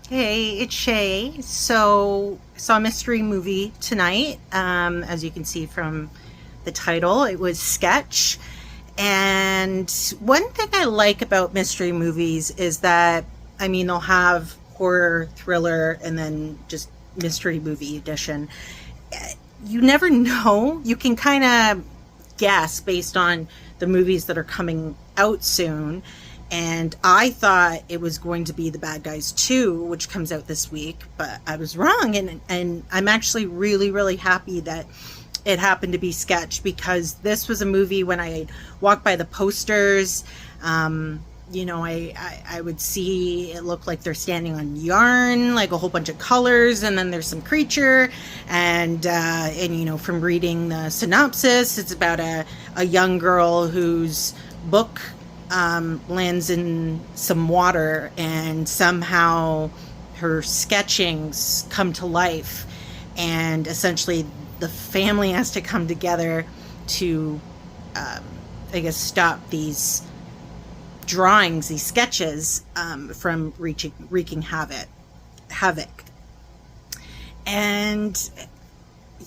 Hey, it's Shay. So, saw a mystery movie tonight. As you can see from the title, it was Sketch. And one thing I like about mystery movies is that, they'll have horror, thriller, and then just mystery movie edition. You never know. You can kind of guess based on the movies that are coming out soon. And I thought it was going to be The Bad Guys 2, which comes out this week, but I was wrong. And I'm actually really, really happy that it happened to be Sketch, because this was a movie when I walked by the posters. I would see it look like they're standing on yarn, like a whole bunch of colors, and then there's some creature. And from reading the synopsis, it's about a young girl whose book lands in some water, and somehow her sketchings come to life, and essentially the family has to come together to, stop these drawings, these sketches, from wreaking havoc. And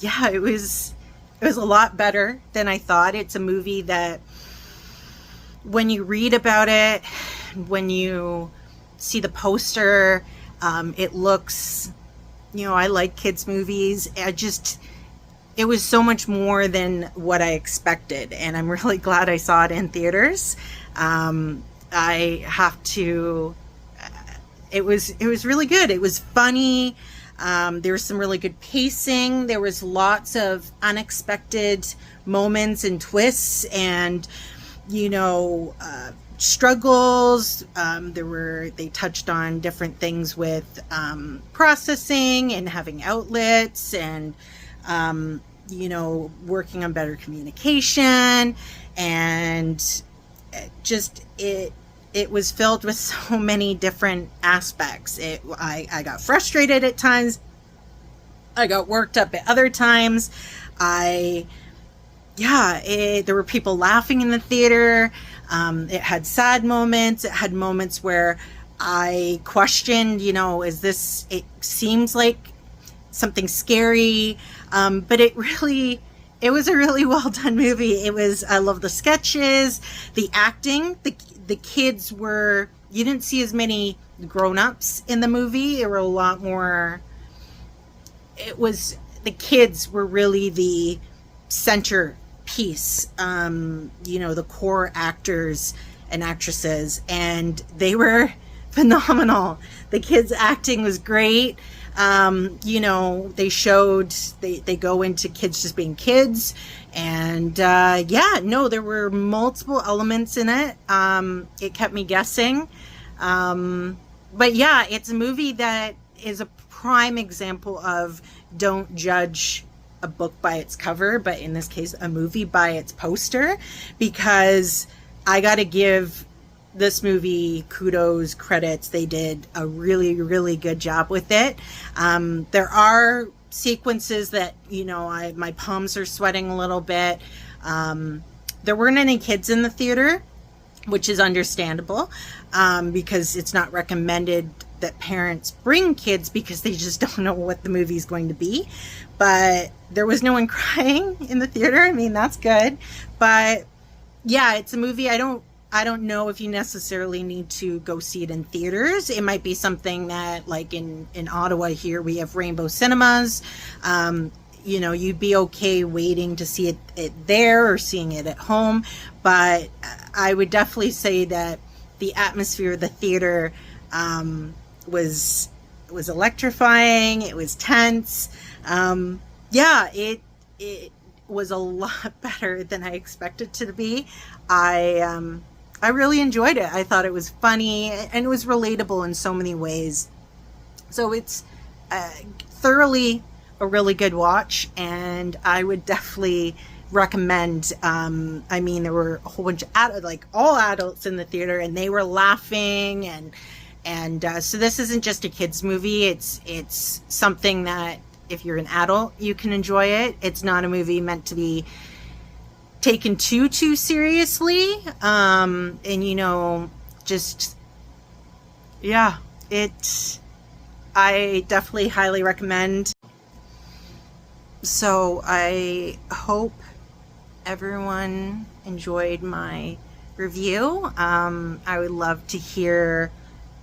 yeah, it was a lot better than I thought. It's a movie that, when you read about it, when you see the poster, it looks, I like kids' movies. It was so much more than what I expected, and I'm really glad I saw it in theaters. I have to, it was really good. It was funny. There was some really good pacing. There was lots of unexpected moments and twists, and struggles. They touched on different things with processing and having outlets, and working on better communication, and it was filled with so many different aspects. I got frustrated at times. I got worked up at other times. There were people laughing in the theater. It had sad moments. It had moments where I questioned, it seems like something scary. But it was a really well done movie. I love the sketches, the acting, the kids you didn't see as many grown-ups in the movie. There were a lot more, the kids were really the center piece, the core actors and actresses, and they were phenomenal. The kids' acting was great. They go into kids just being kids, and there were multiple elements in it. It kept me guessing. But yeah, it's a movie that is a prime example of don't judge a book by its cover, but in this case, a movie by its poster, because I got to give this movie kudos, credits. They did a really, really good job with it. There are sequences that, my palms are sweating a little bit. There weren't any kids in the theater, which is understandable, because it's not recommended that parents bring kids, because they just don't know what the movie is going to be. But there was no one crying in the theater. That's good. But yeah, it's a movie I don't know if you necessarily need to go see it in theaters. It might be something that, like in Ottawa here, we have Rainbow Cinemas. You'd be okay waiting to see it there or seeing it at home. But I would definitely say that the atmosphere of the theater was electrifying. It was tense. It was a lot better than I expected to be. I really enjoyed it. I thought it was funny, and it was relatable in so many ways. So it's thoroughly a really good watch, and I would definitely recommend. There were a whole bunch of all adults in the theater, and they were laughing, and so this isn't just a kids movie. It's something that if you're an adult, you can enjoy it. It's not a movie meant to be taken too seriously. Just, yeah, I definitely highly recommend. So I hope everyone enjoyed my review. I would love to hear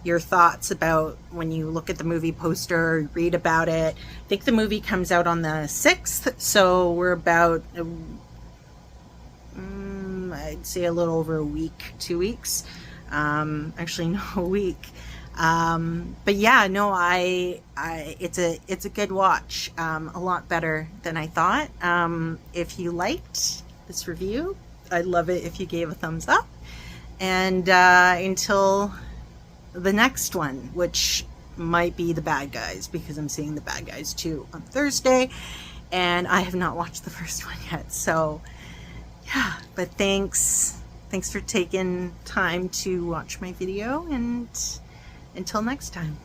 your thoughts about when you look at the movie poster or read about it. I think the movie comes out on the 6th, so we're about, I'd say a little over a week, 2 weeks. Actually, no, a week. But yeah, no, it's a good watch. A lot better than I thought. If you liked this review, I'd love it if you gave a thumbs up. And until the next one, which might be the bad guys, because I'm seeing the bad guys too on Thursday, and I have not watched the first one yet. So yeah, but thanks for taking time to watch my video, and until next time.